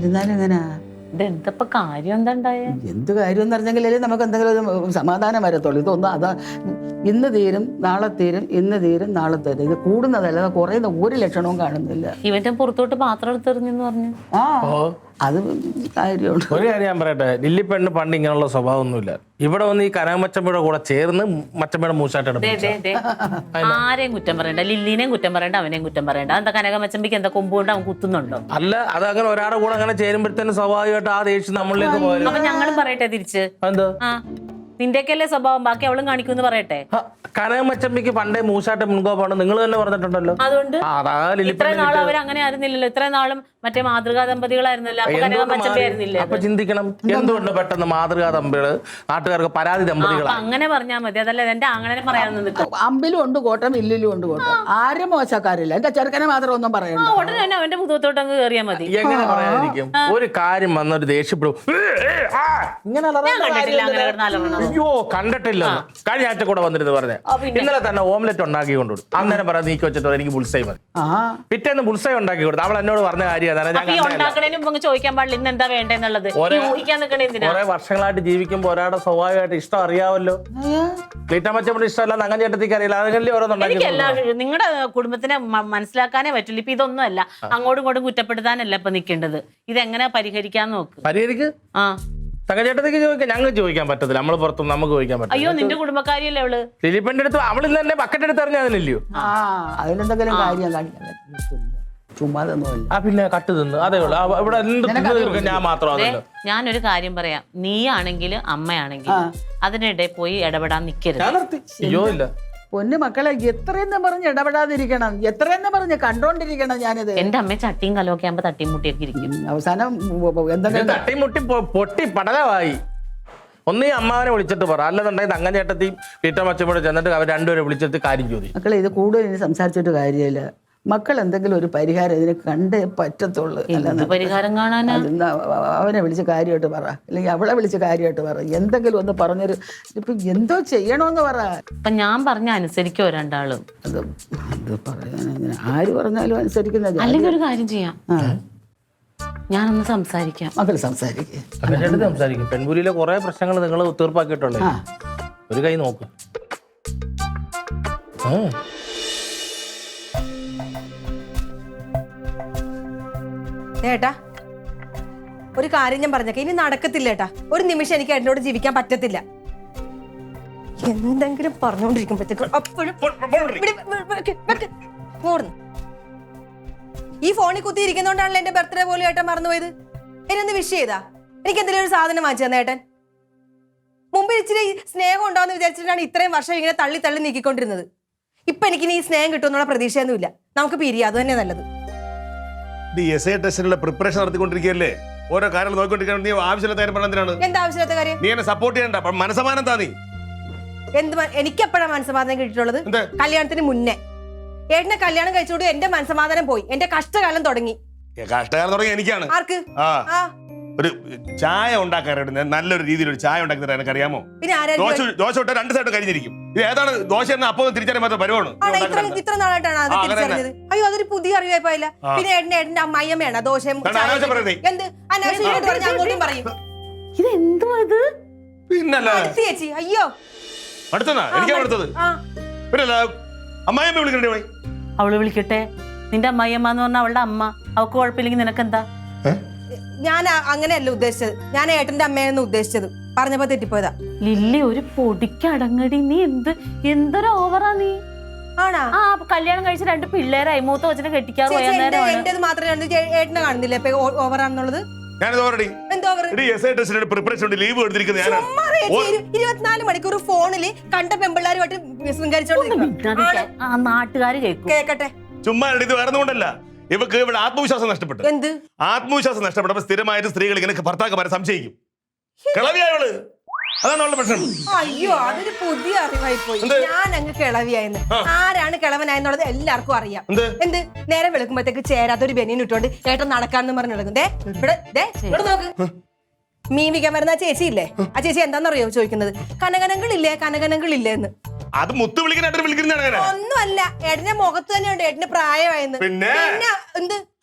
ഇരുന്നാലും എങ്ങനാ? ഇതെന്തപ്പോ കാര്യം എന്താ ഉണ്ടായേ? എന്ത് കാര്യം എന്ന് പറഞ്ഞെങ്കിലേ നമുക്ക് എന്തെങ്കിലും ഒരു സമാധാനം വരത്തുള്ളൂ. ഇതൊന്നും അതാ ഇന്ന് തീരും നാളെ തീരും, ഇന്ന് തീരും നാളെ തീരും. ഇത് കൂടുന്നതല്ല, കുറയുന്ന ഒരു ലക്ഷണവും കാണുന്നില്ല. ഇവന്റെ പുറത്തോട്ട് പാത്രം എടുത്തെറിഞ്ഞെന്ന് പറഞ്ഞു. ആ അത് കാര്യമുണ്ട്. ഒരു കാര്യം ഞാൻ പറയട്ടെ, ലില്ലി പെണ്ണ് പണ്ട് ഇങ്ങനെയുള്ള സ്വഭാവമൊന്നുമില്ല. ഇവിടെ വന്ന് ഈ കനകമച്ചമ്മയുടെ കൂടെ ചേർന്ന് മച്ചമ്മയുടെ മൂശായിട്ട് ആരെയും കുറ്റം പറയണ്ട, ലില്ലിനെയും കുറ്റം പറയണ്ട, അവനെയും കുറ്റം പറയണ്ട. എന്താ കനകമച്ചമ്പിക്ക് എന്താ കൊമ്പ് കൊണ്ട് അവൻ കുത്തുന്നുണ്ടോ? അല്ല, അത് അങ്ങനെ ഒരാളുടെ കൂടെ അങ്ങനെ ചേരുമ്പോഴത്തേനും സ്വാഭാവികമായിട്ട് ആ ദേഷ്യം നമ്മളിലേക്ക് പോയാലും. അപ്പൊ ഞങ്ങളും പറയട്ടെ തിരിച്ച്. എന്തോ നിന്റെയൊക്കെയല്ലേ സ്വഭാവം, ബാക്കി അവളും കാണിക്കുമെന്ന് പറയട്ടെ. കനകമച്ചമ്പിക്ക് പണ്ടേ മൂശായിട്ട് മുൻകോപ്പാണ് നിങ്ങൾ തന്നെ പറഞ്ഞിട്ടുണ്ടല്ലോ. അതുകൊണ്ട് ഇത്രയും നാളും അവർ അങ്ങനെ ആയിരുന്നില്ലല്ലോ. ഇത്രയും നാളും മറ്റേ മാതൃകാ ദമ്പതികളായിരുന്നല്ലോ. അപ്പൊ കനകമച്ചമ്പി ആയിരുന്നില്ലേ? അപ്പൊ ചിന്തിക്കണം, എന്തുകൊണ്ട് പെട്ടെന്ന് മാതൃകാ ദമ്പതികള് നാട്ടുകാർക്ക് പരാതി ദമ്പതികളാണ്? അങ്ങനെ പറഞ്ഞാൽ മതി. അതല്ല എന്റെ അങ്ങനെ പറയാൻ നിൽക്കും. അമ്പിലും ഉണ്ട് കോട്ടം, ഇല്ലിലും ഉണ്ട് കോട്ടം. ആരും മോശക്കാരില്ല. എന്റെ ചെറുക്കനെ മാത്രം ഒന്നും പറയണ്ട. ഉടനെ തന്നെ അവന്റെ മുഖത്തോട്ട് അങ്ങ് കയറിയാൽ മതി. എങ്ങനെ പറയാതിരിക്കും? ഒരു കാര്യം വന്നൊരു ദേഷ്യപ്പെടും. ഇങ്ങനെ അയ്യോ കണ്ടിട്ടില്ല. കഴിഞ്ഞ ആഴ്ച കൂടെ വന്നിരുന്നു പറഞ്ഞേ, ഇന്നലെ തന്നെ ഓംലെറ്റ് ഉണ്ടാക്കി കൊണ്ടുവിടും. അന്നേരം പറയാൻ നീക്കി വെച്ചിട്ട് എനിക്ക് ബുൾസൈ മതി. പിറ്റേന്ന് ബുൾസൈ ഉണ്ടാക്കി കൊടുത്തു. അവൾ എന്നോട് പറഞ്ഞ കാര്യം ചോദിക്കാൻ പാടില്ല ഇന്ന് എന്താ വേണ്ടെന്നുള്ളത്. കുറെ വർഷങ്ങളായിട്ട് ജീവിക്കുമ്പോ ഒരാളുടെ സ്വാഭാവികമായിട്ട് ഇഷ്ടം അറിയാമല്ലോ. ക്ലീറ്റമച്ചമ്മയുടെ ഇഷ്ടമല്ല നങ്ങൻ ചേട്ടത്തിക്ക് അറിയില്ല. അതല്ലേ ഓരോന്നുണ്ടാക്കി. നിങ്ങളുടെ കുടുംബത്തിനെ മനസ്സിലാക്കാനേ പറ്റില്ല. ഇപ്പൊ ഇതൊന്നും അല്ല, അങ്ങോട്ടും ഇങ്ങോട്ടും കുറ്റപ്പെടുത്താനല്ല ഇപ്പൊ നിൽക്കേണ്ടത്. ഇതെങ്ങനെ പരിഹരിക്കാൻ നോക്ക്. പരിഹരിക്ക്. തങ്കച്ചേട്ടത്തേക്ക് ചോദിക്കാം, ഞങ്ങൾക്ക് ചോദിക്കാൻ പറ്റത്തില്ല. നമ്മൾ പുറത്തും നമുക്ക് ചോദിക്കാൻ പറ്റില്ല. അയ്യോ നിന്റെ കുടുംബക്കാരിയല്ലേ അവള്? ദിലീപന്റെ അടുത്ത് അവൾ ഇന്ന് തന്നെ ബക്കറ്റ് എടുത്ത് എറിഞ്ഞതില്ലയോ? അതിലെന്തെങ്കിലും കാര്യം കാണിക്കാൻ ചുമ്മാതൊന്നുമല്ല. പിന്നെ കട്ട് തിന്ന് അതേ ഉള്ളു. ഇവിടെ എന്ത് ഞാൻ മാത്രം. ഞാനൊരു കാര്യം പറയാം, നീയാണെങ്കിലും അമ്മയാണെങ്കിലും അതിനിടെ പോയി ഇടപെടാൻ നിൽക്കരുത്. അയ്യോ ഇല്ല പൊന്നു മക്കളെ, എത്രയെന്ന് പറഞ്ഞ് ഇടപെടാതിരിക്കണം, എത്രയെന്ന് പറഞ്ഞ് കണ്ടോണ്ടിരിക്കണം. ഞാനിത് എന്റെ അമ്മ ചട്ടിയും കലമൊക്കെ ആകുമ്പോ തട്ടിയും മുട്ടിയൊക്കെ ഇരിക്കും. അവസാനം എന്തെങ്കിലും തട്ടിയും മുട്ടി പൊട്ടി പടലമായി. ഒന്നീ അമ്മാവനെ വിളിച്ചിട്ട് പറ, അല്ലെന്നുണ്ടെങ്കിൽ തങ്ങൻ ചേട്ടത്തെയും വീട്ടമ്മച്ചമ്മയോട് ചെന്നിട്ട് അവർ രണ്ടുപേരെ വിളിച്ചിട്ട് കാര്യം ചോദിക്കും. മക്കളെ, ഇത് കൂടുതൽ ഇനി സംസാരിച്ചിട്ട് കാര്യമില്ല. മക്കൾ എന്തെങ്കിലും ഒരു പരിഹാരം ഇതിന് കണ്ടേ പറ്റത്തുള്ളൂ. പരിഹാരം കാണാൻ അവനെ വിളിച്ച് കാര്യമായിട്ട് പറ, അല്ലെങ്കിൽ അവളെ വിളിച്ച് കാര്യമായിട്ട് പറ. എന്തെങ്കിലും ഒന്ന് പറഞ്ഞൊരു ഇപ്പൊ എന്തോ ചെയ്യണോന്ന് പറ. അപ്പൊ ഞാൻ പറഞ്ഞ അനുസരിക്കോ രണ്ടാളും? അത് പറയാൻ ആര് പറഞ്ഞാലും അനുസരിക്കുന്നത്. അല്ലെങ്കിൽ ഒരു കാര്യം ചെയ്യാം, ഞാനൊന്ന് സംസാരിക്കാം. മക്കൾ സംസാരിക്കും. സംസാരിക്കും. പെൺപുരിയിലെ കുറെ പ്രശ്നങ്ങൾ നിങ്ങൾ തീർപ്പാക്കിയിട്ടുള്ളേ. ഒരു കൈ നോക്ക്. ഏട്ടാ, ഒരു കാര്യം ഞാൻ പറഞ്ഞേക്ക, ഇനി നടക്കത്തില്ല ഏട്ടാ. ഒരു നിമിഷം എനിക്ക് ഏട്ടനോട് ജീവിക്കാൻ പറ്റത്തില്ല. എന്തെങ്കിലും പറഞ്ഞോണ്ടിരിക്കുമ്പോഴത്തേക്കും ഈ ഫോണിൽ കുത്തിയിരിക്കുന്നോണ്ടാണല്ലോ എന്റെ ബർത്ത്ഡേ പോലും ഏട്ടൻ മറന്നുപോയത്. എന്നെ വിഷ് ചെയ്താ എനിക്ക് എന്തെങ്കിലും ഒരു സാധനം വാങ്ങിച്ചു തന്നെ ഏട്ടൻ. മുമ്പ് ഇച്ചിരി സ്നേഹം ഉണ്ടാവുന്ന വിചാരിച്ചിട്ടാണ് ഇത്രയും വർഷം ഇങ്ങനെ തള്ളി തള്ളി നീക്കിക്കൊണ്ടിരുന്നത്. ഇപ്പൊ എനിക്ക് ഈ സ്നേഹം കിട്ടുമെന്നുള്ള പ്രതീക്ഷയൊന്നുമില്ല. നമുക്ക് പിരിയാ, അത് തന്നെ നല്ലത്. ടെസ്റ്റിനുള്ള പ്രിപ്പറേഷൻ നടത്തിക്കൊണ്ടിരിക്കുകയല്ലേ? ഓരോ കാര്യങ്ങൾ നോക്കിക്കൊണ്ടിരിക്കാൻ നീ ആവശ്യമില്ലാത്ത കാര്യം പറഞ്ഞതിനാണ്. എന്താ ആവശ്യമില്ലാത്ത കാര്യം? നീ എന്നെ സപ്പോർട്ട് ചെയ്യണ്ട. മനസ്സമാനം താ. നീ എന്ത് എനിക്ക് എപ്പോഴാണ് മനസ്സമാധാനം കിട്ടിയിട്ടുള്ളത്? കല്യാണത്തിന് മുന്നേ. ഏട്ടനെ കല്യാണം കഴിച്ചോണ്ട് എന്റെ മനസ്സമാധാനം പോയി. എന്റെ കഷ്ടകാലം തുടങ്ങി. കഷ്ടകാലം തുടങ്ങി എനിക്കാണ്. ആർക്ക്? ഒരു ചായ ഉണ്ടാക്കാൻ നല്ലൊരു രീതിയിൽ ഒരു ചായ ഉണ്ടാക്കി തരാൻ അറിയാമോ? ദോശ ഇട്ട രണ്ട് സൈഡ് കഴിഞ്ഞിരിക്കും. ഇത് ഏതാണ് ദോശ എന്ന അപ്പൊ തിരിച്ചറിയാൻ മാത്രം പരിപാടി. ഇത്ര നാളായിട്ടാണ് അത് തിരിച്ചറിഞ്ഞത്. അയ്യോ, അതൊരു പുതിയ അറിവായില്ല. പിന്നെ ഏട്ടന്റെ അമ്മയമ്മയാണ് ദോശയും എന്ത് അനാവശ്യം പറഞ്ഞ അങ്ങോട്ടും പറയും. ഇതെന്തോ ഇത് ചേച്ചി? അയ്യോ അടുത്തതാ എനിക്കാ അടുത്തത്. പിന്നെ അമ്മായിയമ്മ വിളിക്കണ്ടേ? അവള് വിളിക്കട്ടെ. നിന്റെ അമ്മായിയമ്മ എന്ന് പറഞ്ഞ അവളുടെ അമ്മ. അവൾക്ക് കുഴപ്പമില്ലെങ്കിൽ നിനക്കെന്താ? ഞാൻ അങ്ങനെയല്ല ഉദ്ദേശിച്ചത്. ഞാൻ ഏട്ടന്റെ അമ്മയെന്ന് ഉദ്ദേശിച്ചത്. പറഞ്ഞപ്പോ തെറ്റിപ്പോയതാ. ലില്ലി ഒരു പൊടിക്കടങ്ങടി. നീ എന്തൊരു ഓവറാ നീ. ആണാ? കല്യാണം കഴിച്ച രണ്ട് പിള്ളേരായി. മൂത്ത കൊച്ചിനെ കെട്ടിക്കാറ് എന്റേത് മാത്രമേ ഏട്ടനെ കാണുന്നില്ല ഓവറാണെന്നുള്ളത്. 24 മണിക്കൂർ ഫോണില് കണ്ട പെമ്പിള്ളാരുമായിട്ട് നാട്ടുകാര് കേക്കട്ടെ. ചുമ്മാ ഇത് വേറൊന്നുകൊണ്ടല്ല, ഇവക്ക് ഇവിടെ ആത്മവിശ്വാസം നഷ്ടപ്പെട്ടു. എന്ത് ആത്മവിശ്വാസം നഷ്ടപ്പെട്ടപ്പോ സ്ഥിരമായിട്ട് സ്ത്രീകൾ ഇങ്ങനെ ഭർത്താക്കന്മാരെ സംശയിക്കും. കിളവിയായവള്, അതാണ് അവളുടെ പ്രശ്നം. അയ്യോ, അതൊരു പുതിയ അറിവായി പോയി. ഞാൻ അങ്ങ് കിളവിയായെന്ന്. ആരാണ് കിളവനായെന്നുള്ളത് എല്ലാവർക്കും അറിയാം. എന്ത് നേരെ വെളുക്കുമ്പോഴത്തേക്ക് ചേരാത്തൊരു ബനിയൻ ഇട്ടുകൊണ്ട് ഏട്ടൻ നടക്കാന്ന് പറഞ്ഞു നടക്കും. ഇവിടെ നോക്ക്, മീൻ വിൽക്കാൻ വരുന്ന ആ ചേച്ചി ഇല്ലേ? ആ ചേച്ചി എന്താണെന്നറിയോ ചോദിക്കുന്നത്? കനകനങ്ങളില്ലേ എന്ന്. അത് മുത്ത് വിളിക്കുന്ന വിളിക്കുന്നതാണ് അങ്ങനെ. ഒന്നുമല്ല, ഏട്ടന്റെ മുഖത്ത് തന്നെയുണ്ട് ഏട്ടന് പ്രായമായെന്ന്. പിന്നെ എന്ത്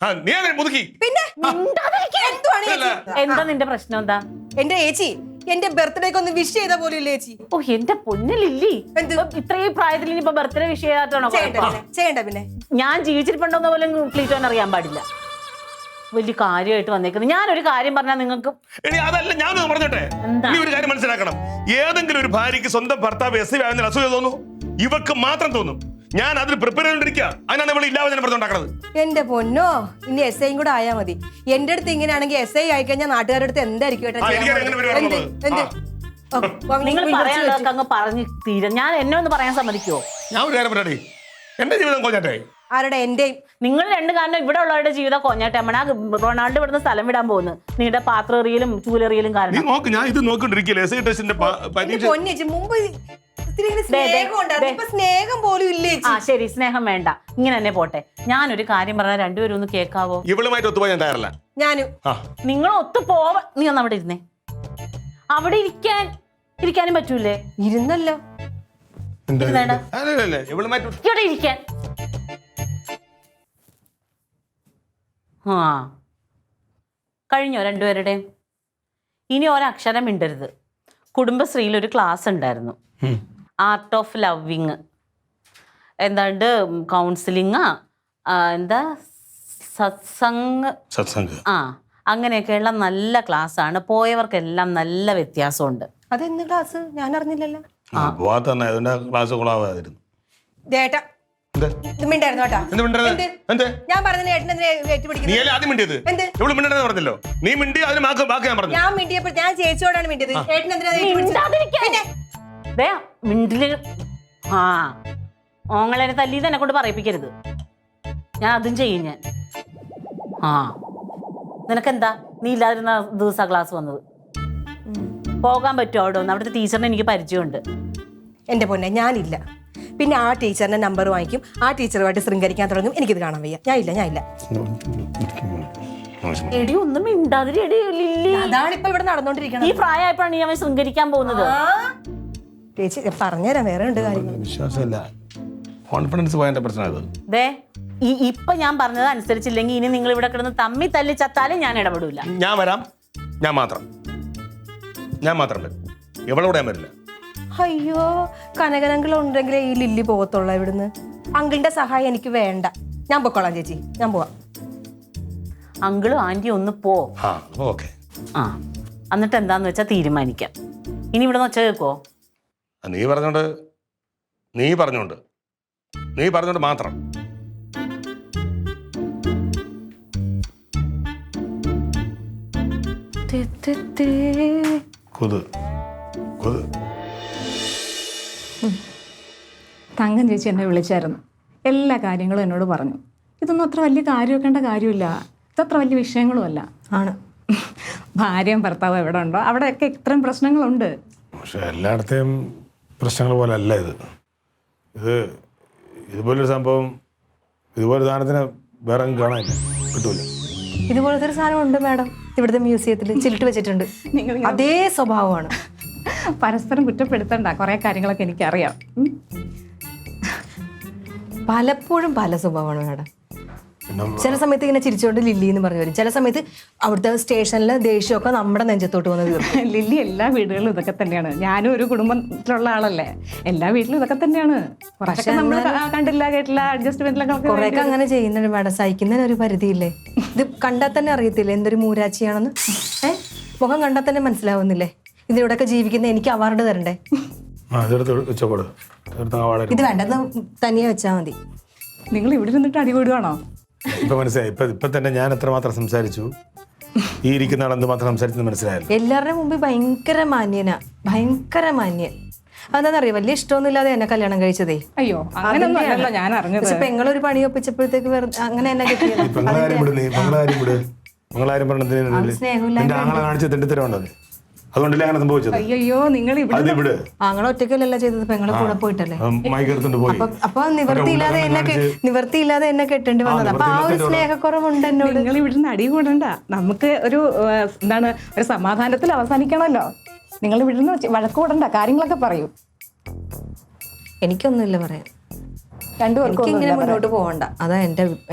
നീ അങ്ങനെ മുതുക്കി പിന്നെ എന്തുവാണ് ചേച്ചി? എന്താ നിന്റെ പ്രശ്നം എന്താ? എന്റെ ചേച്ചി എന്റെ ബർത്ത്ഡേക്ക് ഒന്ന് വിഷ് ചെയ്ത പോലും ഇല്ല ചേച്ചി. ഓ എന്റെ പൊന്നിലില്ലേ, എന്ത്? ഇത്രയും പ്രായത്തിൽ ഇനിയിപ്പോ ബർത്ത്ഡേ വിഷയമായിട്ടാണോ? ചെയ്യണ്ട പിന്നെ. ഞാൻ ജീവിച്ചിട്ടുണ്ടോന്ന് പോലും ക്ലീറ്റോൻ അറിയാൻ പാടില്ല. വലിയ കാര്യമായിട്ട് വന്നേക്കുന്നത്. ഞാനൊരു കാര്യം പറഞ്ഞാൽ നിങ്ങൾക്ക് അതല്ല, ഞാനൊന്ന് പറഞ്ഞോട്ടെ. നീ ഒരു കാര്യം മനസ്സിലാക്കണം. ഏതെങ്കിലും ഒരു ഭാര്യക്ക് സ്വന്തം ഭർത്താവ് എസ് ആവുന്ന അസൂയ തോന്നും, ഇവക്ക് മാത്രം തോന്നും. ഞാൻ അതിൽ പ്രിപ്പയർ ചെയ്തോണ്ടിരിക്കുക. അതിനാണ് ഇവിടെ ഇല്ലാതെ ഞാൻ പറഞ്ഞുണ്ടാക്കുന്നത്. എന്റെ പൊന്നോ, ഇനി എസ് ഐയും കൂടെ ആയാ മതി. എന്റെ അടുത്ത് ഇങ്ങനെയാണെങ്കിൽ എസ് ഐ ആയിക്കഴിഞ്ഞാൽ നാട്ടുകാരുടെ അടുത്ത് എന്തായിരിക്കും ഏട്ടാ നിങ്ങൾ പറയാനുള്ളതൊക്കെ അങ്ങ് പറഞ്ഞു തീരും. ഞാൻ എന്നെ ഒന്ന് പറയാൻ സമ്മതിക്കുമോ? ഞാൻ ഒരു കാര്യം പറയട്ടെ, എന്റെ ജീവിതം കൊഞ്ഞാട്ടെ. ആരുടെ? എന്റെയും. നിങ്ങൾ രണ്ട് കാരണം ഇവിടെ ഉള്ളവരുടെ ജീവിതം കൊഞ്ഞാട്ടമ്മ. റൊണാൾഡോ ഇവിടുന്ന് സ്ഥലം വിടാൻ പോകുന്നു നിങ്ങളുടെ പാത്രറിയലും ചൂലെറിയലും കാരണം. നോക്ക്, ഞാൻ ഇത് നോക്കിണ്ടിരിക്കില്ല. എസ് ഐ ടെസ്റ്റിന്റെ പരീക്ഷ പൊന്നേച്ചി മുമ്പ് സ്നേഹം ഉണ്ടായിരുന്നു, ഇപ്പൊ സ്നേഹം പോലും ഇല്ലേ? ആ ശരി, സ്നേഹം വേണ്ട, ഇങ്ങനെ തന്നെ പോട്ടെ. ഞാനൊരു കാര്യം പറഞ്ഞാൽ രണ്ടുപേരും ഒന്ന് കേൾക്കാവോ? ഇവളുമായിട്ട് ഒത്തുപോയി ഞാൻ തയ്യാറല്ല. ഞാനും. നിങ്ങൾ ഒത്തു പോവ. നീ ഒന്ന് അവിടെ ഇരുന്നേ. അവിടെ ഇരിക്കാനും പറ്റൂലേ? ഇരുന്നല്ലോ. ഇവിടെ ഇരിക്കാൻ. ആ കഴിഞ്ഞോ രണ്ടുപേരുടെയും? ഇനി ഒരക്ഷരം മിണ്ടരുത്. കുടുംബശ്രീയിൽ ഒരു ക്ലാസ് ഉണ്ടായിരുന്നു, ആർട്ട് ഓഫ് ലവിങ്, എന്താണ്ട് കൗൺസിലിങ്, എന്താ സത്സംഗ്, ആ അങ്ങനെയൊക്കെയുള്ള നല്ല ക്ലാസ്സാണ്. പോയവർക്കെല്ലാം നല്ല വ്യത്യാസമുണ്ട്. അതെന്ത് ക്ലാസ്? ഞാൻ അറിഞ്ഞില്ലല്ലോ. ഞാൻ പറഞ്ഞല്ലോ നീ മിണ്ടി, അതിന് ബാക്കി ഞാൻ പറഞ്ഞു. ഞാൻ മിണ്ടിയപ്പോൾ ഞാൻ ചേച്ചിയോടാണ് മിണ്ടിയത്. മിണ്ടില് ആ ഓങ്ങളെ തല്ലി തന്നെ കൊണ്ട് പറയിപ്പിക്കരുത്. ഞാൻ അതും ചെയ്യും. ഞാൻ ആ നിനക്കെന്താ, നീ ഇല്ലാതിരുന്ന ദിവസം ക്ലാസ് വന്നത്? പോകാൻ പറ്റുമോ അവിടെ ഒന്ന്? അവിടുത്തെ ടീച്ചറിനെ എനിക്ക് പരിചയമുണ്ട്. എന്റെ പൊന്നെ ഞാനില്ല. പിന്നെ ആ ടീച്ചറിന്റെ നമ്പർ വാങ്ങിക്കും, ആ ടീച്ചറുമായിട്ട് ശൃംഗരിക്കാൻ തുടങ്ങും. എനിക്കിത് കാണാൻ വയ്യ. ഞാനില്ല. എടി ഒന്നും മിണ്ടാതിരി. എടി അതാണിപ്പോ ഇവിടെ നടന്നോണ്ടിരിക്കണം. ഈ പ്രായമായപ്പോഴാണ് ഞാൻ ശൃംഗരിക്കാൻ പോകുന്നത്. ചേച്ചി പറഞ്ഞുതരാം, വേറെ ഉണ്ട് കാര്യങ്ങൾ. വിശ്വാസമില്ല, കോൺഫിഡൻസ് പോയതിന്റെ പ്രശ്നം. ഇപ്പൊ ഞാൻ പറഞ്ഞത് അനുസരിച്ചില്ലെങ്കിൽ ഇനി നിങ്ങൾ ഇവിടെ കിടന്ന് തമ്മി തല്ലി ചത്താലും ഞാൻ ഇടപെടൂല. ഞാൻ വരാം, ഞാൻ മാത്രം വരും. എവളോടെ ഞാൻ വരില്ല. അയ്യോ, കനകനങ്കിൾ ഉണ്ടെങ്കിലേ ഈ ലില്ലി പോകത്തുള്ള ഇവിടുന്ന്. അങ്കിളിന്റെ സഹായം എനിക്ക് വേണ്ട. ഞാൻ പൊക്കോളാം ചേച്ചി, ഞാൻ പോവാം. അങ്കിളും ആന്റിയും ഒന്ന് പോ. ആ എന്നിട്ട് എന്താന്ന് വെച്ചാ തീരുമാനിക്കാം. ഇനി ഇവിടെ ഒച്ച കേൾക്കോ? നീ പറഞ്ഞോണ്ട് മാത്രം. തങ്കം ചേച്ചി എന്നെ വിളിച്ചായിരുന്നു, എല്ലാ കാര്യങ്ങളും എന്നോട് പറഞ്ഞു. ഇതൊന്നും അത്ര വലിയ കാര്യമാക്കേണ്ട കാര്യമില്ല, ഇതത്ര വലിയ വിഷയങ്ങളും അല്ല. ആണ്, ഭാര്യയും ഭർത്താവും എവിടെ ഉണ്ടോ അവിടെയൊക്കെ ഇത്രയും പ്രശ്നങ്ങളുണ്ട്. പക്ഷെ എല്ലായിടത്തെയും പ്രശ്നങ്ങൾ പോലെ അല്ല ഇതുപോലൊരു സംഭവം, ഇതുപോലെ സാധനത്തിന് വേറെ കാണാനില്ല, കിട്ടൂല. ഇതുപോലത്തെ ഒരു സാധനം ഉണ്ട് മാഡം, ഇവിടുത്തെ മ്യൂസിയത്തിൽ ചില്ലിട്ട് വെച്ചിട്ടുണ്ട്. അതേ സ്വഭാവമാണ്. പരസ്പരം കുറ്റപ്പെടുത്തണ്ട, കുറെ കാര്യങ്ങളൊക്കെ എനിക്കറിയാം. പലപ്പോഴും പല സ്വഭാവമാണ് മാഡം. ചില സമയത്ത് ഇങ്ങനെ ചിരിച്ചുകൊണ്ട് ലില്ലി എന്ന് പറഞ്ഞു വരും, ചില സമയത്ത് അവിടുത്തെ സ്റ്റേഷനിലെ ദേഷ്യമൊക്കെ നമ്മുടെ നെഞ്ചത്തോട്ട് വന്ന് തീർക്കും. ലില്ലി എല്ലാ വീടുകളിലും ഇതൊക്കെ തന്നെയാണ്. ഞാനും ഒരു കുടുംബത്തിലുള്ള ആളല്ലേ, എല്ലാ വീട്ടിലും ഇതൊക്കെ തന്നെയാണ്. കുറച്ചൊക്കെ നമ്മൾ കണ്ടില്ല കേട്ടില്ല അഡ്ജസ്റ്റ്മെന്റിലൊക്കെ കുറെയൊക്കെ അങ്ങനെ ചെയ്യുന്നുണ്ട് മാഡം. സഹിക്കുന്നതിന് ഒരു പരിധിയില്ലേ? ഇത് കണ്ടാൽ തന്നെ അറിയത്തില്ലേ എന്തൊരു മൂരാച്ചിയാണെന്ന്? മുഖം കണ്ടാൽ തന്നെ മനസ്സിലാവുന്നില്ലേ? ഇതിലൂടെയൊക്കെ ജീവിക്കുന്ന എനിക്ക് അവാർഡ് തരണ്ടേ? ഇത് വേണ്ടെന്ന് തനിയെ വെച്ചാൽ മതി. നിങ്ങൾ ഇവിടെ ഇരുന്നിട്ട് അടികൂടുവാണോ? ഇപ്പൊ മനസ്സിലായി. ഇപ്പൊ തന്നെ ഞാൻ എത്രമാത്രം സംസാരിച്ചു, ഈ ഇരിക്കുന്ന ആൾ എന്തുമാത്രം സംസാരിച്ചെന്ന് മനസ്സിലായല്ലോ. എല്ലാവരുടെയും മുമ്പിൽ ഭയങ്കര മാന്യനാ, ഭയങ്കര മാന്യൻ. അതെന്താണെന്നറിയോ, വലിയ ഇഷ്ടമൊന്നുമില്ലാതെ എന്നെ കല്യാണം കഴിച്ചതേ. അയ്യോ, അങ്ങനെയൊന്നുമല്ല ഞാൻ അറിഞ്ഞത്. പക്ഷെ പെങ്ങളൊരു പണി ഒപ്പിച്ചപ്പോഴത്തേക്ക് അങ്ങനെ എന്നെ കിട്ടിയത്. അതുകൊണ്ടല്ലേ അങ്ങനെ സംഭവിച്ചത്. അയ്യോ, നിങ്ങൾ അങ്ങനെ ഒറ്റയ്ക്കല്ല ചെയ്തത്, പെങ്ങളെ കൂടെ പോയിട്ടല്ലേ. അപ്പൊ നിവർത്തിയില്ലാതെ എന്നെ കെട്ടേണ്ടി വന്നത്. അപ്പൊ ആ ഒരു സ്നേഹക്കുറവുണ്ട് എന്നോട്. നിങ്ങൾ ഇവിടുന്ന് അടി കൂടണ്ട, നമുക്ക് ഒരു ഒരു സമാധാനത്തിൽ അവസാനിക്കണമല്ലോ. നിങ്ങൾ ഇവിടുന്ന് വഴക്ക് കൂടണ്ട, കാര്യങ്ങളൊക്കെ പറയൂ. എനിക്കൊന്നുമില്ല പറയാൻ. രണ്ടുപേർക്കും എനിക്കിങ്ങനെ മുന്നോട്ട് പോകണ്ട, അതാ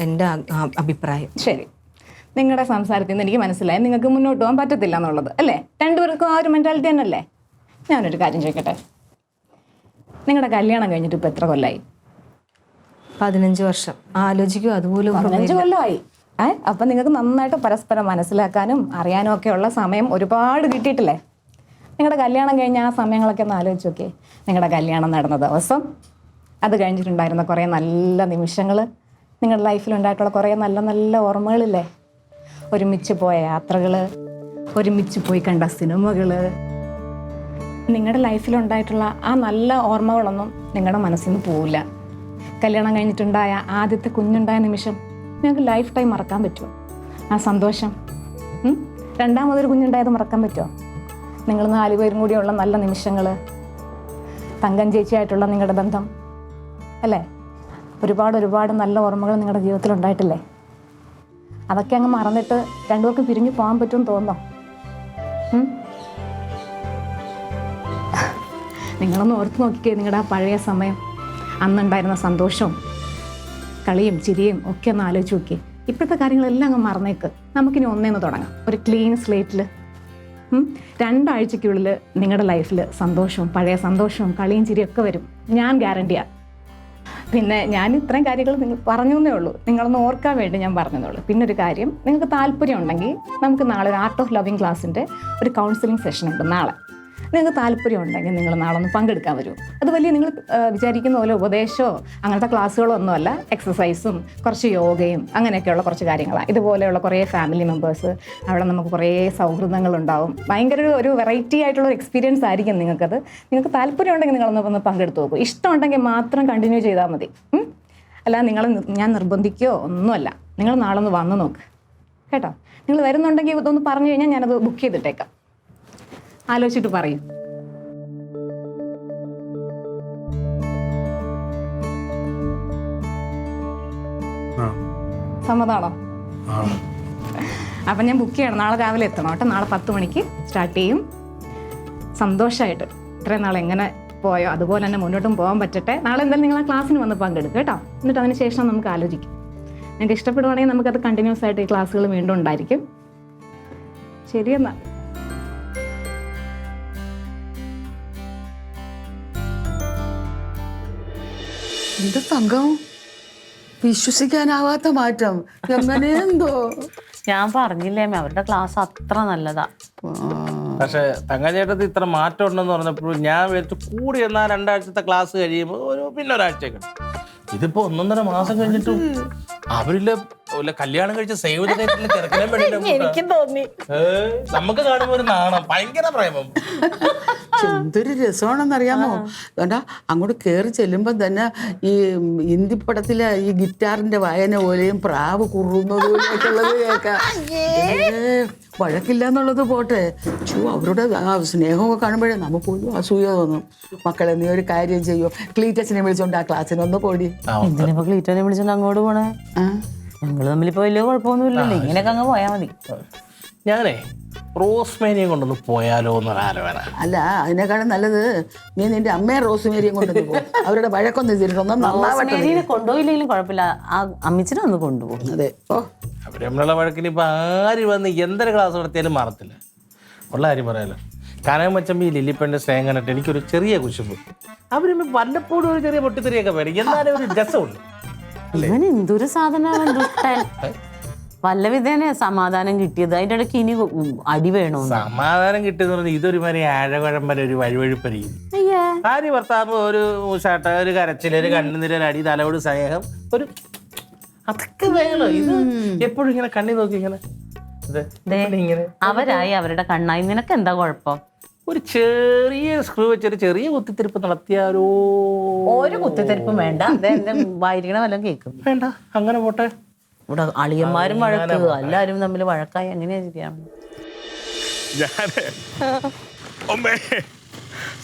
എൻ്റെ അഭിപ്രായം. ശരി, നിങ്ങളുടെ സംസാരത്തിൽ നിന്ന് എനിക്ക് മനസ്സിലായി നിങ്ങൾക്ക് മുന്നോട്ട് പോകാൻ പറ്റത്തില്ല എന്നുള്ളത് അല്ലേ? രണ്ടുപേർക്കും ആ ഒരു മെൻറ്റാലിറ്റി തന്നെയല്ലേ? ഞാനൊരു കാര്യം ചോദിക്കട്ടെ, നിങ്ങളുടെ കല്യാണം കഴിഞ്ഞിട്ട് ഇപ്പോൾ എത്ര കൊല്ലമായി? 15 വർഷം. ആലോചിക്കും അതുപോലും 15 കൊല്ലമായി. അപ്പം നിങ്ങൾക്ക് നന്നായിട്ട് പരസ്പരം മനസ്സിലാക്കാനും അറിയാനും ഒക്കെ ഉള്ള സമയം ഒരുപാട് കിട്ടിയിട്ടില്ലേ? നിങ്ങളുടെ കല്യാണം കഴിഞ്ഞ ആ സമയങ്ങളൊക്കെ ഒന്ന് ആലോചിച്ച് നോക്കിയേ. നിങ്ങളുടെ കല്യാണം നടന്ന ദിവസം, അത് കഴിഞ്ഞിട്ടുണ്ടായിരുന്ന കുറേ നല്ല നിമിഷങ്ങൾ, നിങ്ങളുടെ ലൈഫിലുണ്ടായിട്ടുള്ള കുറേ നല്ല നല്ല ഓർമ്മകളില്ലേ? ഒരുമിച്ച് പോയ യാത്രകൾ, ഒരുമിച്ച് പോയി കണ്ട സിനിമകൾ, നിങ്ങളുടെ ലൈഫിലുണ്ടായിട്ടുള്ള ആ നല്ല ഓർമ്മകളൊന്നും നിങ്ങളുടെ മനസ്സിൽ നിന്ന് പോവില്ല. കല്യാണം കഴിഞ്ഞിട്ടുണ്ടായ ആദ്യത്തെ കുഞ്ഞുണ്ടായ നിമിഷം നിങ്ങൾക്ക് ലൈഫ് ടൈം മറക്കാൻ പറ്റുമോ? ആ സന്തോഷം. രണ്ടാമതൊരു കുഞ്ഞുണ്ടായത് മറക്കാൻ പറ്റുമോ? നിങ്ങൾ 4 പേരും കൂടിയുള്ള നല്ല നിമിഷങ്ങൾ, തങ്കം ചേച്ചിയായിട്ടുള്ള നിങ്ങളുടെ ബന്ധം അല്ലേ? ഒരുപാട് നല്ല ഓർമ്മകൾ നിങ്ങളുടെ ജീവിതത്തിൽ ഉണ്ടായിട്ടില്ലേ? അതൊക്കെ അങ്ങ് മറന്നിട്ട് രണ്ടുപേർക്കും പിരിഞ്ഞു പോകാൻ പറ്റുമെന്ന് തോന്നുന്നോ? നിങ്ങളൊന്ന് ഓർത്ത് നോക്കിക്കേ നിങ്ങളുടെ ആ പഴയ സമയം, അന്നുണ്ടായിരുന്ന സന്തോഷവും കളിയും ചിരിയും ഒക്കെ ഒന്ന് ആലോചിച്ച് നോക്കിയേ. ഇപ്പോഴത്തെ കാര്യങ്ങളെല്ലാം അങ്ങ് മറന്നേക്ക്. നമുക്കിനി ഒന്നേന്ന് തുടങ്ങാം, ഒരു ക്ലീൻ സ്ലേറ്റിൽ. 2 ആഴ്ചയ്ക്കുള്ളിൽ നിങ്ങളുടെ ലൈഫിൽ സന്തോഷവും പഴയ സന്തോഷവും കളിയും ചിരിയൊക്കെ വരും, ഞാൻ ഗ്യാരണ്ടിയാണ്. പിന്നെ ഞാൻ ഇത്രയും കാര്യങ്ങൾ നിങ്ങൾ പറഞ്ഞു എന്നേ ഉള്ളൂ, നിങ്ങളൊന്ന് ഓർക്കാൻ വേണ്ടി ഞാൻ പറഞ്ഞതേ. പിന്നെ ഒരു കാര്യം, നിങ്ങൾക്ക് താല്പര്യം ഉണ്ടെങ്കിൽ നമുക്ക് നാളെ ഒരു ആർട്ട് ഓഫ് ലവിങ് ക്ലാസ്സിൻ്റെ ഒരു കൗൺസിലിംഗ് സെഷൻ ഉണ്ട് നാളെ. നിങ്ങൾക്ക് താല്പര്യം ഉണ്ടെങ്കിൽ നിങ്ങൾ നാളെ ഒന്ന് പങ്കെടുക്കാൻ വരും. അത് വലിയ നിങ്ങൾ വിചാരിക്കുന്ന പോലെ ഉപദേശമോ അങ്ങനത്തെ ക്ലാസ്സുകളോ ഒന്നുമല്ല. എക്സസൈസും കുറച്ച് യോഗയും അങ്ങനെയൊക്കെയുള്ള കുറച്ച് കാര്യങ്ങളാണ്. ഇതുപോലെയുള്ള കുറേ ഫാമിലി മെമ്പേഴ്സ്, അവിടെ നമുക്ക് കുറേ സൗഹൃദങ്ങളുണ്ടാവും. ഭയങ്കര ഒരു വെറൈറ്റി ആയിട്ടുള്ള എക്സ്പീരിയൻസ് ആയിരിക്കും നിങ്ങൾക്കത്. നിങ്ങൾക്ക് താല്പര്യം ഉണ്ടെങ്കിൽ നിങ്ങളൊന്ന് പങ്കെടുത്ത് നോക്കൂ. ഇഷ്ടമുണ്ടെങ്കിൽ മാത്രം കണ്ടിന്യൂ ചെയ്താൽ മതി. അല്ല ഞാൻ നിർബന്ധിക്കുകയോ ഒന്നുമല്ല. നിങ്ങൾ നാളെ ഒന്ന് വന്ന് നോക്ക് കേട്ടോ. നിങ്ങൾ വരുന്നുണ്ടെങ്കിൽ ഇതൊന്ന് പറഞ്ഞു കഴിഞ്ഞാൽ ഞാനത് ബുക്ക് ചെയ്തിട്ടേക്കാം. ആലോചിച്ചിട്ട് പറയും. സമ്മതമാണോ? അപ്പം ഞാൻ ബുക്ക് ചെയ്യണം. നാളെ രാവിലെ എത്തണം കേട്ടോ. നാളെ 10 മണിക്ക് സ്റ്റാർട്ട് ചെയ്യും. സന്തോഷമായിട്ട് ഇത്രയും നാൾ എങ്ങനെ പോയോ അതുപോലെ തന്നെ മുന്നോട്ടും പോകാൻ പറ്റട്ടെ. നാളെ എന്തായാലും നിങ്ങൾ ആ ക്ലാസ്സിന് വന്ന് പങ്കെടുക്കും കേട്ടോ. എന്നിട്ട് അതിന് ശേഷം നമുക്ക് ആലോചിക്കും. നിങ്ങൾക്ക് ഇഷ്ടപ്പെടുവാണെങ്കിൽ നമുക്കത് കണ്ടിന്യൂസ് ആയിട്ട് ഈ ക്ലാസ്സുകൾ വീണ്ടും ഉണ്ടായിരിക്കും. ശരിയെന്നാ. എന്ത് തങ്കം, വിശ്വസിക്കാനാവാത്ത മാറ്റം. എങ്ങനെയെന്തോ ഞാൻ പറഞ്ഞില്ലേ അമ്മ, അവരുടെ ക്ലാസ് അത്ര നല്ലതാ. പക്ഷെ തങ്കച്ചേട്ടത്തിൽ ഇത്ര മാറ്റം ഉണ്ടെന്ന് പറഞ്ഞപ്പോൾ ഞാൻ വിചാരിച്ചു കൂടി എന്നാൽ 2 ആഴ്ചത്തെ ക്ലാസ് കഴിയുമ്പോൾ പിന്നെ ഒരാഴ്ചയൊക്കെ. ഇതിപ്പോ 1.5 മാസം കഴിഞ്ഞിട്ടും അവരില് കല്യാണം കഴിച്ച എനിക്കും തോന്നി. നമുക്ക് കാണുമ്പോ ഒരു നാണം, ഭയങ്കര പ്രേമം. എന്തൊരു രസമാണെന്നറിയാമോ? കണ്ടാ അങ്ങോട്ട് കയറി ചെല്ലുമ്പോൾ തന്നെ ഈ ഹിന്ദി പടത്തിലെ ഈ ഗിറ്റാറിന്റെ വായന പോലെയും പ്രാവ് കുറുന്നത് പോലെയൊക്കെ ഉള്ളത് കേൾക്കാം. വഴക്കില്ല എന്നുള്ളത് പോട്ടെ, അവരുടെ ആ സ്നേഹമൊക്കെ കാണുമ്പോഴേ നമുക്ക് ഒരു അസൂയ തോന്നും. മക്കളെ നീ ഒരു കാര്യം ചെയ്യോ, ക്ലീറ്റസിനെ വിളിച്ചോണ്ട് ആ ക്ലാസ്സിനൊന്ന് പോടി. എന്തിനാ ക്ലീറ്റോനെ വിളിച്ചോണ്ട് അങ്ങോട്ട് പോണേ? ഞങ്ങള് തമ്മിലിപ്പോ വലിയ കുഴപ്പമൊന്നുമില്ലല്ലോ, ഇങ്ങനെയൊക്കെ അങ്ങ് പോയാ മതി. ഞാനേ റോസ്മേരിയെ കൊണ്ടൊന്ന് പോയാലോ എന്നൊരു ആലോചന. അല്ല, അതിനേക്കാളും നല്ലത് നീ നിന്റെ അമ്മയെ റോസ്മേരിയും കൊണ്ടൊന്ന് പോകും. അവരുടെ വഴക്കൊന്നും ചെയ്തിട്ടൊന്നും റോസ്മേരിനെ കൊണ്ടുപോയില്ലെങ്കിലും കുഴപ്പമില്ല, ആ അമ്മിച്ചിനെ ഒന്ന് കൊണ്ടുപോകും. അതെ. അവര് നമ്മളുള്ള വഴക്കിന് ഇപ്പൊ ആര് വന്ന് എന്തൊരു ക്ലാസ് നടത്തിയാലും മറത്തില്ല. ഉള്ള കാര്യം പറയാലോ, കനകമച്ചമ്പി ലില്ലിപ്പൻ്റെ സ്നേഹം കണ്ടിട്ട് എനിക്കൊരു ചെറിയ കുശുമ്പ്. അവര് വല്ലപ്പോഴും ഒരു ചെറിയ പൊട്ടിത്തെറിയൊക്കെ വരും, എന്നാലും ഒരു രസമുണ്ട്. ഇവൻ എന്തൊരു സാധനമാണ് ദുഷ്ടൻ. വല്ല വിധേന സമാധാനം കിട്ടിയത്, അതിൻ്റെ ഇടയ്ക്ക് ഇനി അടി വേണോ? സമാധാനം കിട്ടിയെന്ന് പറഞ്ഞാൽ ഇതൊരു മാതിരി ആഴകുഴമ്പര ഒരു വഴുവഴുപ്പരിക്കും. ഭാര്യ ഭർത്താവ് ഒരു ഷട്ട, ഒരു കരച്ചില്, ഒരു കണ്ണുനിര, ഒരു അടി, തലയോട് സ്നേഹം, ഒരു അതൊക്കെ വേണം. ഇത് എപ്പോഴും ഇങ്ങനെ കണ്ണി നോക്കി ഇങ്ങനെ അവരായി അവരുടെ കണ്ണായി, നിനക്ക് എന്താ കുഴപ്പം? ഒരു ചെറിയ സ്ക്രൂ വെച്ചൊരു ചെറിയ കുത്തിത്തിരിപ്പ് നടത്തിയാലോ? ഒരു കുത്തിത്തിരിപ്പും വേണ്ട, വായിരിക്കണ വല്ലതും കേൾക്കും. വേണ്ട, അങ്ങനെ പോട്ടെ. ഇവിടെ അളിയന്മാരും വഴക്ക്, എല്ലാരും തമ്മിൽ വഴക്കായി എങ്ങനെയാ ശരിയാണ്?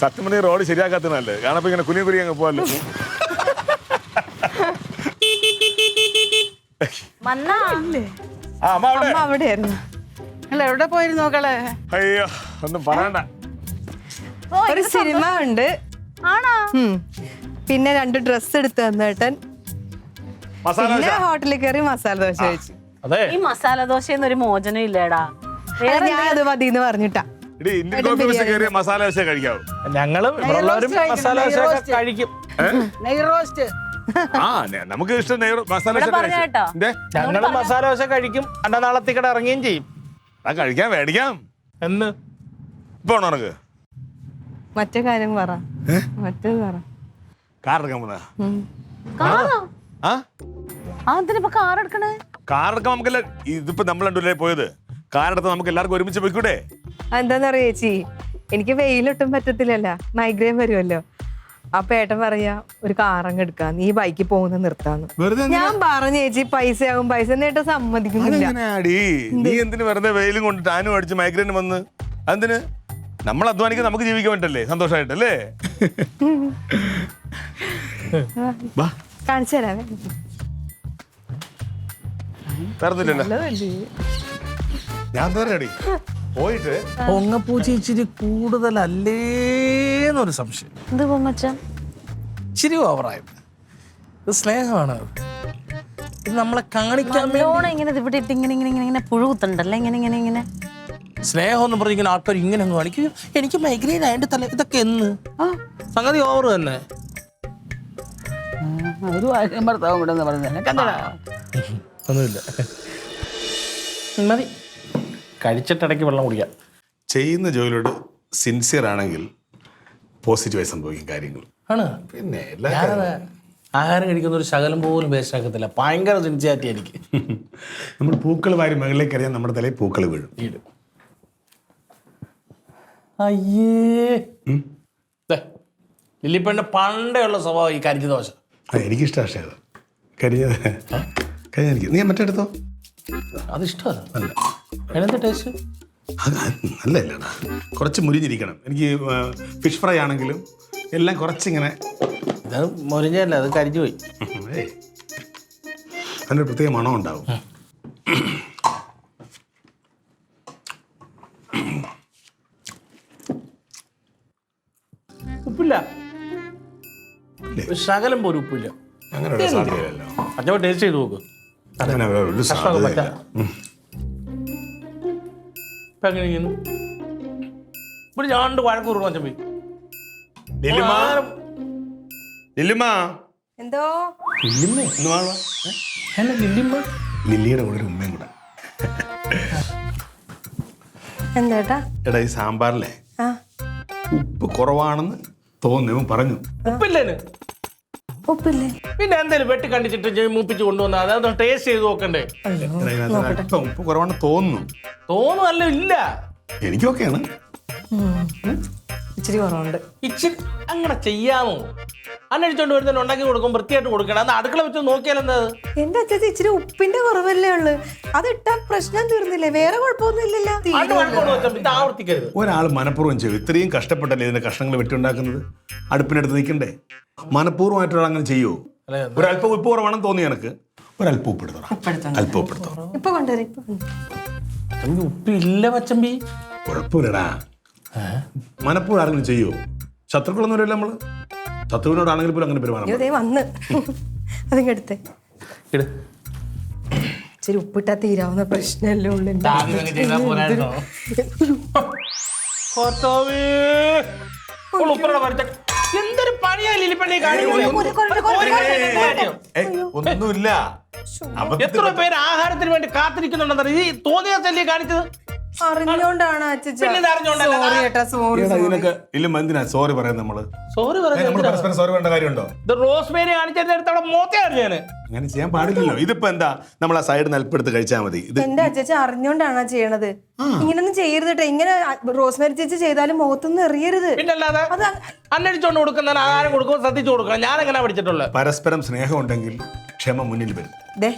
സത്യം പറഞ്ഞ റോഡ് ശരിയാക്കാത്തല്ലേ, കാണപ്പോ ഇങ്ങനെ കുനിയ കുനിയ അങ്ങ് പോവല്ലോ. അവിടെയായിരുന്നു. നിങ്ങൾ എവിടെ പോയിരുന്നു നോക്കളെ? അയ്യോ, ഒന്നും പറയണ്ട. ഒരു സിനിമ ഉണ്ട്. പിന്നെ 2 ഡ്രസ്സ് എടുത്ത് തന്നേട്ടൻ. മസാല പിന്നെ ദോശ. ഹോട്ടലിൽ കയറി മസാല ദോശ കഴിച്ചു. അതെ ഈ മസാല ദോശയൊന്നും ഒരു മോചനം ഇല്ലേടാ. ഞാൻ അത് മതി എന്ന് പറഞ്ഞിട്ടാ. ഇടി ഇന്ത്യൻ കോഫി ഹൗസിൽ കയറിയ മസാല ദോശ കഴിക്കാവൂ. ഞങ്ങള് ഇവിടെ ഉള്ളവരും മസാല ദോശ ഒക്കെ കഴിക്കും. നെയ് റോസ്റ്റ് ആ നമുക്ക് ഇഷ്ടം മസാല ഇവിടെ ദോശ പറഞ്ഞ കേട്ടോ. ഞങ്ങള് മസാല ദോശ കഴിക്കും. അന്ന നാളത്തേക്കട ഇറങ്ങുകയും ചെയ്യും. ആ കഴിക്കാൻ മേടിക്കാം. എന്ന് ഇപ്പൊ ഉണക്ക് മറ്റേ കാര്യം പറ. മറ്റേത് പറ. കാർ എടുക്കാൻ പോന്നാ. കാറോ? ആ അതിനിപ്പോ കാർ എടുക്കണേ? കാർ എടുക്കാൻ നമുക്കല്ല. ഇതിപ്പോ നമ്മൾ രണ്ടുപേരെ പോയത്. കാർ എടുത്ത് നമുക്ക് എല്ലാവർക്കും ഒരുമിച്ച് പോയിക്കൂടെ? എന്താന്നറിയ ചേച്ചി, എനിക്ക് വെയിലൊട്ടും പറ്റത്തില്ലല്ല, മൈഗ്രെയിൻ വരുമല്ലോ. അപ്പൊ ഏട്ടൻ പറയാ ഒരു കാറങ്ങ് എടുക്കാം, നീ ബൈക്കിൽ പോകുന്ന നിർത്താന്ന്. വെറുതെ ഞാൻ പറഞ്ഞു ചേച്ചി പൈസയാകും, പൈസ ഏട്ടൻ സമ്മതിക്കുന്നില്ല. അടി നീ എന്തിന് വെറുതെ വെയിലും കൊണ്ട് ടാനും അടിച്ച് മൈഗ്രെയിൻ വന്ന്? എന്തിന്? നമ്മൾ അധ്വാനിക്കാൻ നമുക്ക് ജീവിക്കാൻ പറ്റല്ലേ, സന്തോഷമായിട്ടല്ലേ? കാണിച്ചു തരാം. തരുന്നില്ലല്ലോ ഞാൻ തരാടി. പോയിട്ട് പൊങ്ങപ്പൂച്ച ഇച്ചിരി കൂടുതലല്ലേന്നൊരു സംശയം. എന്ത് പൊങ്ങച്ച? ഇച്ചിരി ഓവറായത്. ഇത് സ്നേഹമാണ്. ഇത് നമ്മളെ കാണിക്കാൻ നല്ലോണം ഇങ്ങനെ ഇവിടെ ഇട്ട് ഇങ്ങനെ ഇങ്ങനെ ഇങ്ങനെ പുഴുകുത്തുണ്ടല്ലേ, ഇങ്ങനെ ഇങ്ങനെ ഇങ്ങനെ. സ്നേഹം എന്ന് പറഞ്ഞ ഇങ്ങനെ ആൾക്കാർ ഇങ്ങനെ അങ്ങ് കാണിക്കും. എനിക്ക് മൈഗ്രെയിൻ ആയിട്ട് തല ഇതൊക്കെ എന്ന് സംഗതി ഓവർ തന്നെ. ഒരു ഭർത്താവും ഇവിടെ നിന്ന് പറഞ്ഞ ഒന്നുമില്ല, മതി. കഴിച്ചിട്ടിടയ്ക്ക് വെള്ളം കുടിക്കാം. ചെയ്യുന്ന ജോലിയോട് സിൻസിയർ ആണെങ്കിൽ പോസിറ്റീവായി സംഭവിക്കും കാര്യങ്ങൾ. ആണ്. പിന്നെ എല്ലാ ഞാനത് ആഹാരം കഴിക്കുന്ന ഒരു ശകലം പോലും വേസ്റ്റ് ആക്കത്തില്ല. ഭയങ്കര സിൻസിയാരിറ്റി എനിക്ക്. നമ്മൾ പൂക്കൾ വാരി മുകളിലേക്ക് അറിയാൻ നമ്മുടെ തലയിൽ പൂക്കൾ വീഴും. അയ്യേ, ലില്ലിപ്പന്റെ പണ്ടേ ഉള്ള സ്വഭാവം ഈ കരിഞ്ഞ ദോശ. എനിക്കിഷ്ടം. പക്ഷേ അത് കരിഞ്ഞത് കരിഞ്ഞെനിക്ക്. നീ മറ്റേ എടുത്തോ. അതിഷ്ടമല്ല. അല്ല, അതിനെന്താ ടേസ്റ്റ്? അത് നല്ലതല്ലടാ, കുറച്ച് മുരിഞ്ഞിരിക്കണം. എനിക്ക് ഫിഷ് ഫ്രൈ ആണെങ്കിലും എല്ലാം കുറച്ചിങ്ങനെ. ഇത് മൊരിഞ്ഞല്ല, അത് കരിഞ്ഞു പോയി. ഏയ്, അതിനൊരു പ്രത്യേക മണം ഉണ്ടാവും. ഉപ്പില്ല, ഒരു ശകലം പോലും ഉപ്പില്ല. അങ്ങനെ ഒരു സാധ്യതയല്ലോ. അച്ഛൻ ടേസ്റ്റ് ചെയ്ത് നോക്ക്. അങ്ങനെ ഒരു കഷ്ണമൊക്കെ സാധ്യതയില്ല. പറ്റാ. ഇപ്പൊ എങ്ങനെ ഇരിക്കുന്നു? ഇവിടെ ഞാണ്ട് വഴക്ക് കൊടുക്കണം അച്ഛൻ പോയി. ലില്ലിമ, ലില്ലിമ എന്തോ ലില്ലിമ്മ ഒന്ന് വാ, വാ. അല്ല, ലില്ലിമ്മ ലില്ലിയുടെ കൂടെ ഒരു ഉമ്മയും കൂടെ. എന്താ? എടാ, ഈ സാമ്പാറിലെ ആ ഉപ്പ് കുറവാണെന്ന് തോന്നുന്നു പറഞ്ഞു. ഉപ്പില്ലേന്. ഉപ്പില്ലേ? പിന്നെ എന്തേലും വെട്ടി കണ്ടിച്ചിട്ട് മൂപ്പിച്ച് കൊണ്ടുവന്ന അതൊന്ന് ടേസ്റ്റ് ചെയ്ത് നോക്കണ്ടേ? എടാ, ഇതിനകത്ത് അല്പം ഉപ്പ് കുറവാണെന്ന് തോന്നുന്നു. തോന്നുമല്ല, ഇല്ല. എനിക്കൊക്കെയാണ്. ഇച്ചിരി കുറവുണ്ട്. ഇച്ചിരി അങ്ങനെ ചെയ്യാമോ? അന്നടിച്ചോണ്ട് വരുന്നതിന് ഉണ്ടാക്കി കൊടുക്കും, വൃത്തിയായിട്ട് കൊടുക്കണം. അത് അടുക്കള വെച്ച് നോക്കിയാലെന്താ? എന്റെ അച്ഛൻ ഇച്ചിരി ഉപ്പിന്റെ കുറവല്ലേ ഉള്ളു, അത് ഇട്ടാ പ്രശ്നം തീർന്നില്ലേ? വേറെ കുഴപ്പമൊന്നും ഇല്ലല്ലോ. അത് കുഴപ്പമുള്ള വെച്ചാൽ ഇത് ആവർത്തിക്കരുത്. ഒരാൾ മനഃപൂർവ്വം ചെയ്യും. ഇത്രയും കഷ്ടപ്പെട്ടല്ലേ ഇതിന്റെ കഷ്ണങ്ങൾ വെട്ടിയുണ്ടാക്കുന്നത്. അടുപ്പിനടുത്ത് നിൽക്കണ്ടേ? മനഃപൂർവ്വമായിട്ടൊരാൾ അങ്ങനെ ചെയ്യുമോ? ഒരല്പം ഉപ്പ് കുറവാണെന്ന് തോന്നി എനിക്ക്. ഒരല്പം ഉപ്പ് എടുത്തോ. അല്പം ഉപ്പ് എടുത്തോ. ഇപ്പൊ കൊണ്ടുവരും. അച്ചമ്പി ഉപ്പില്ല പച്ചമ്പി. കുഴപ്പമില്ലടാ. മനഃപൂർവ്വം ആരെങ്കിലും ചെയ്യുമോ? ശത്രുക്കളൊന്നും വരില്ല നമ്മള്. ശത്രുവിനോടാണെങ്കിൽ പോലും അങ്ങനെ പെരുമാറണം. അയ്യോ, ദേ വന്ന് അതിങ്ങ എടുത്തേ. ഇട്. ഇച്ചിരി ഉപ്പിട്ടാ തീരാവുന്ന പ്രശ്നമല്ലേ ഉള്ളു. ആദ്യം അങ്ങ് ചെയ്താ പോരായിരുന്നോ? കർത്താവേ, ഇപ്പോൾ ഉപ്പിനുള്ള പരിചയം. എന്തൊരു പണിയാ ലില്ലിപ്പള്ളി കാണിക്കുന്നത്? ഒന്നുമില്ല. എത്ര പേര് ആഹാരത്തിന് വേണ്ടി കാത്തിരിക്കുന്നുണ്ടെന്ന് ഈ തോന്നിയ തല്ലിയെ കാണിച്ചത്? അറിഞ്ഞോണ്ടാണ് പിന്നെ ഇത് അറിഞ്ഞോണ്ടല്ല. സോറി ഏട്ടാ, സോറി. എടാ, ഇതിനൊക്കെ ഇല്ല എന്തിനാ സോറി പറയാൻ നമ്മള്? സോറി നമ്മൾ പറഞ്ഞു. പരസ്പരം സോറി പറയേണ്ട കാര്യമുണ്ടോ? ഇത് റോസ്മേരി കാണിച്ചതിനടുത്ത് അവിടെ മോത്തയാണ് ഞാന്. അങ്ങനെ ചെയ്യാൻ പാടില്ലല്ലോ. ഇതിപ്പോ എന്താ, നമ്മൾ ആ സൈഡ് നിലപ്പെടുത്ത് കഴിച്ചാൽ മതി. ഇത് എന്റെ അച്ഛച്ച അറിഞ്ഞോണ്ടാണ് ചെയ്യണത്. ഇങ്ങനൊന്നും ചെയ്യരുത് കേട്ടോ. ഇങ്ങനെ റോസ്മേരി ചേച്ചി ചെയ്താലും മുഖത്തൊന്നും എറിയരുത്. പിന്നല്ലാതെ അന്നടിച്ചോണ്ട് കൊടുക്കുന്ന ആഹാരം കൊടുക്കുമ്പോൾ ശ്രദ്ധിച്ചു കൊടുക്കണം. ഞാൻ എങ്ങനെ പഠിച്ചിട്ടുള്ളത്? പരസ്പരം സ്നേഹം ഉണ്ടെങ്കിൽ ക്ഷമ മുന്നിൽ വരും. ദേ,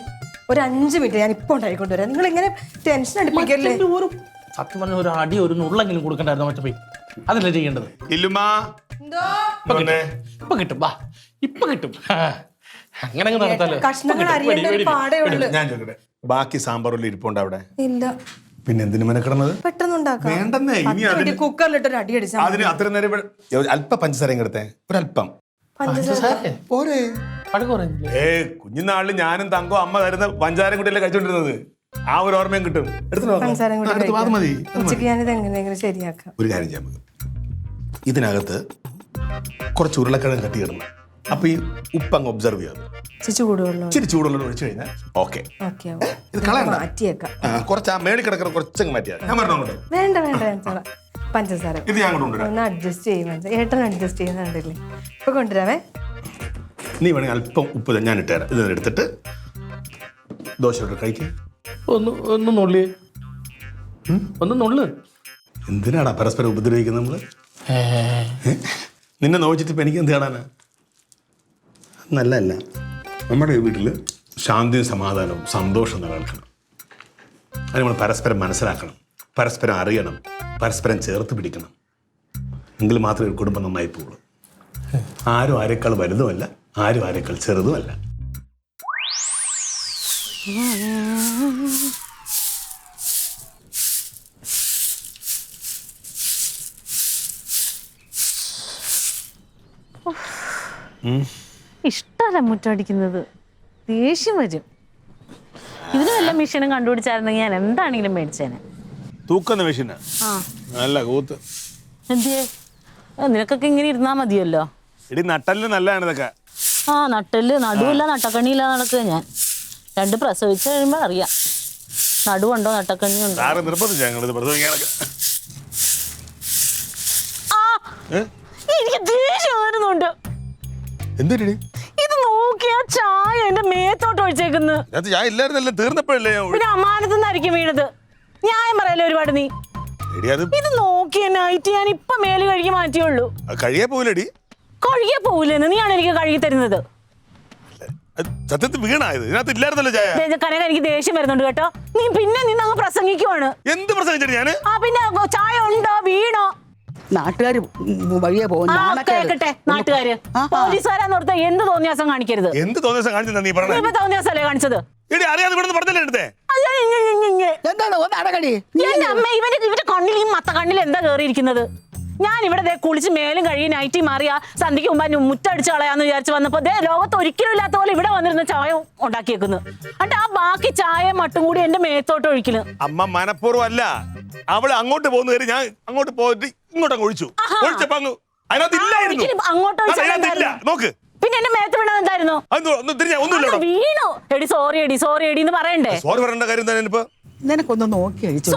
ഒരു 5 മിനിറ്റ് ഞാൻ ഇപ്പൊ ഉണ്ടായിക്കൊണ്ടുവരാം. നിങ്ങൾ ഇങ്ങനെ ടെൻഷൻ അടിപ്പിക്കല്ലേ? ഒരു സത്യം പറഞ്ഞ ഒരു അടി ഒരു നുള്ളെങ്കിലും കൊടുക്കണ്ടായിരുന്നു മറ്റേ. അതല്ലേ ചെയ്യേണ്ടത്? ലില്ലുമ എന്തോ ഇപ്പൊ കിട്ടും, വാ, ഇപ്പൊ കിട്ടും. അങ്ങനെ അങ്ങ് നടത്താലോ. കഷ്ണങ്ങൾ അരിയേണ്ട ഒരു പാടേ ഉള്ളു. ഞാൻ ചോദിക്കട്ടെ, ബാക്കി സാമ്പാറിൽ ഇരിപ്പുണ്ട് അവിടെ? ഇല്ല, പിന്നെ എന്തിനു മെനക്കിടന്നത്? പെട്ടെന്ന് ഉണ്ടാക്കാം. വേണ്ടെന്നേ. ഇനി അതിന് കുക്കറിലിട്ടൊരു അടി അടിച്ചാൽ അതിന് അത്ര നേരം അല്പം പഞ്ചസാരയും കിടത്തേ. ഒരല്പം പോരെ വഴക്ക് പറയുന്നില്ലേ? കുഞ്ഞുനാളിൽ ഞാനും തങ്കോ അമ്മ തരുന്ന പഞ്ചാരം കുട്ടിയല്ലേ കഴിച്ചോണ്ടിരുന്നത്. ആ ഒരു ഓർമ്മയും കിട്ടും. എടുത്തിട്ട് നോക്കാം. പഞ്ചസാരയും കൂടി എടുത്ത് അത് മതി. ഉച്ചയ്ക്ക് ഞാനിത് എങ്ങനെയെങ്കിലും ശരിയാക്കാം. ഒരു കാര്യം ചെയ്യാം നമുക്ക്. ഇതിനകത്ത് കുറച്ച് ഉരുളക്കിഴങ്ങ് കട്ടി ഇടണം. അപ്പൊ ഈ ഉപ്പ് അങ്ങ് ഒബ്സർവ് ചെയ്യാം. ചൂടുവെള്ളം ഇച്ചിരി ചൂടുള്ള ഒഴിച്ചു കഴിഞ്ഞാൽ ഓക്കെ. ഓക്കെ ഇത് കളയണ്ട. മാറ്റിയേക്കാം. കുറച്ച് ആ മേളിൽ കിടക്കുന്ന കുറച്ചങ്ങ് മാറ്റിയാൽ ഞാൻ പറഞ്ഞു അങ്ങോട്ട്. വേണ്ട വേണ്ട വേണ്ട. പഞ്ചസാര ഇത് ഞാൻ കൊണ്ടുവരാം. ഒന്ന് അഡ്ജസ്റ്റ് ചെയ്യുന്നത് ഏട്ടൻ അഡ്ജസ്റ്റ് ചെയ്യുന്നുണ്ടല്ലേ. ഇപ്പൊ കൊണ്ടുവരാവേ. നീ വേണമെങ്കിൽ അല്പം ഉപ്പ് ഞാൻ ഇട്ടുതരാം. ഇത് എടുത്തിട്ട് ദോശ കഴിക്കും. ഒന്ന് നുള്ളി, ഒന്ന് നുള്ളു. എന്തിനാടാ പരസ്പരം ഉപദ്രവിക്കുന്നത് നമ്മള്? നിന്നെ നോച്ചിട്ട് ഇപ്പം എനിക്ക് എന്ത് കാണാനാ? നല്ലതല്ല. നമ്മുടെ വീട്ടിൽ ശാന്തിയും സമാധാനവും സന്തോഷവും നിലനിൽക്കണം. അത് നമ്മൾ പരസ്പരം മനസ്സിലാക്കണം, പരസ്പരം അറിയണം, പരസ്പരം ചേർത്ത് പിടിക്കണം. എങ്കിൽ മാത്രമേ ഒരു കുടുംബം നന്നായി പോകുള്ളൂ. ആരും ആരെക്കാൾ വലുതുമല്ല, ആരും ആരെക്കാൾ ചെറുതുമല്ല. ഇഷ്ടമല്ല മുറ്റടിക്കുന്നത്, ദേഷ്യം വരും. ഇതിന് വല്ല മെഷീനും കണ്ടുപിടിച്ചായിരുന്നെങ്കിൽ ഞാൻ എന്താണെങ്കിലും മേടിച്ചേനെ. തൂക്കുന്ന മെഷീനാ? നല്ല കൂത്ത്. എന്തിയേ, നിനക്കൊക്കെ ഇങ്ങനെ ഇരുന്നാ മതിയല്ലോ. ഇടി നട്ടല് നല്ലതാണ് ഇതൊക്കെ. നട്ടല് നടുവില്ല നട്ടക്കണ്ണിയില്ല നടക്കുക. ഞാൻ 2 പ്രസവിച്ച് കഴിയുമ്പോൾ അറിയാം നടുവുണ്ടോ നട്ടക്കണ്ണിയുണ്ടോ. എനിക്ക് ദേഷ്യം വരുന്നുണ്ട്. എന്തിനടി ഇത് നോക്കിയ ചായ എന്റെ മേത്തോട്ട് ഒഴിച്ചേക്കുന്നു. തീർന്നപ്പോഴല്ലേ പിന്നെ അമാനത്തുനിന്നായിരിക്കും വീണത്. ന്യായം പറയല്ലേ ഒരുപാട്. നീ ഇത് നോക്കിയ നൈറ്റ് ഞാൻ ഇപ്പൊ മേല് കഴുകി മാറ്റിയുള്ളൂ. കഴിയാ പോവില്ലടി. കഴുകിയ പോവില്ലെന്ന് നീയാണ് എനിക്ക് കഴുകി തരുന്നത്. സത്യത്തിൽ വീണായത് ഇതിനകത്ത് ഇല്ലായിരുന്നല്ലോ ചായ. കനക എനിക്ക് ദേഷ്യം വരുന്നുണ്ട് കേട്ടോ. നീ പിന്നെ അങ്ങ് പ്രസംഗിക്കുവാണ്. എന്ത് പ്രസംഗിച്ചു ഞാന്? പിന്നെ ചായ ഉണ്ടോ വീണോ? നാട്ടുകാര് വഴിയെ പോകും. കേക്കട്ടെ നാട്ടുകാര്. പോലീസുകാരാന്ന് ഓർത്താ എന്ത് തോന്നിയാസം കാണിക്കരുത്. എന്ത് തോന്നിയാസം കാണിച്ചെന്നാ നീ പറഞ്ഞത്? ഇപ്പൊ തോന്നിയാസല്ലേ കാണിച്ചത്? അറിയാതെ ഇവിടെ പറഞ്ഞല്ലേ എടുത്തേ? എന്താണ് നടക്കടി? എന്റെ അമ്മ ഇവന്റെ കണ്ണിൽ ഈ മത്ത കണ്ണിൽ എന്താ കേറിയിരിക്കുന്നത്? ഞാൻ ഇവിടെ കുളിച്ച് മേലും കഴുകി നൈറ്റി മാറിയ സന്ധ്യക്ക് മുമ്പ് മുറ്റടിച്ച് കളയാന്ന് വിചാരിച്ച് വന്നപ്പോ ലോകത്ത് ഒരിക്കലും ഇല്ലാത്ത പോലെ ഇവിടെ വന്നിരുന്ന ചായ ഉണ്ടാക്കിയേക്കുന്നു. എന്നിട്ട് ആ ബാക്കി ചായ മട്ടും കൂടി എന്റെ മേത്തോട്ട് ഒഴിക്കുന്നു. അമ്മ മനഃപൂർവ്വം അല്ല, അവള് അങ്ങോട്ട് പോകുന്ന കയറി ഞാൻ അങ്ങോട്ട് പോയിട്ട് ഇങ്ങോട്ടങ്ങ് ഒഴിച്ചു. നോക്ക് പിന്നെ എന്റെ മേത്ത് വീണത് എന്തായിരുന്നു? വീണു. എടി സോറി എടി സോറി എടി എന്ന് പറയണ്ടേ? സോറി പറയേണ്ട കാര്യം തന്നെ. നിനക്കൊന്ന് നോക്കി അഴിച്ചു.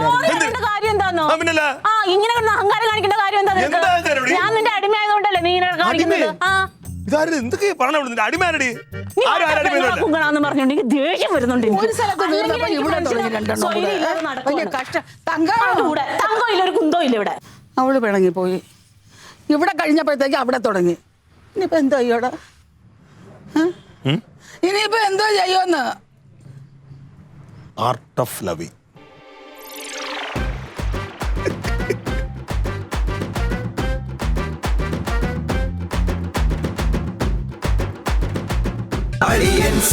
കാര്യം എന്താന്നോ? ഇങ്ങനെ അഹങ്കാരം കാണിക്കേണ്ട കാര്യം എന്താ? ഞാൻ നിന്റെ അടിമയായതുകൊണ്ടല്ലേ നീ ഇങ്ങനെ കാണിക്കുന്നത്? കുങ്കണാന്ന് പറഞ്ഞോണ്ട് എനിക്ക് ദേഷ്യം വരുന്നുണ്ട്. തങ്കോ ഒരു കുന്തോ ഇല്ല ഇവിടെ. അവള് പിണങ്ങിപ്പോയി. ഇവിടെ കഴിഞ്ഞപ്പോഴത്തേക്ക് അവിടെ തുടങ്ങി. ഇനിയിപ്പോ എന്തോ ചെയ്യോടാ? ഇനിയിപ്പോ എന്തോ ചെയ്യുമെന്ന്. Art of loving. Aliens.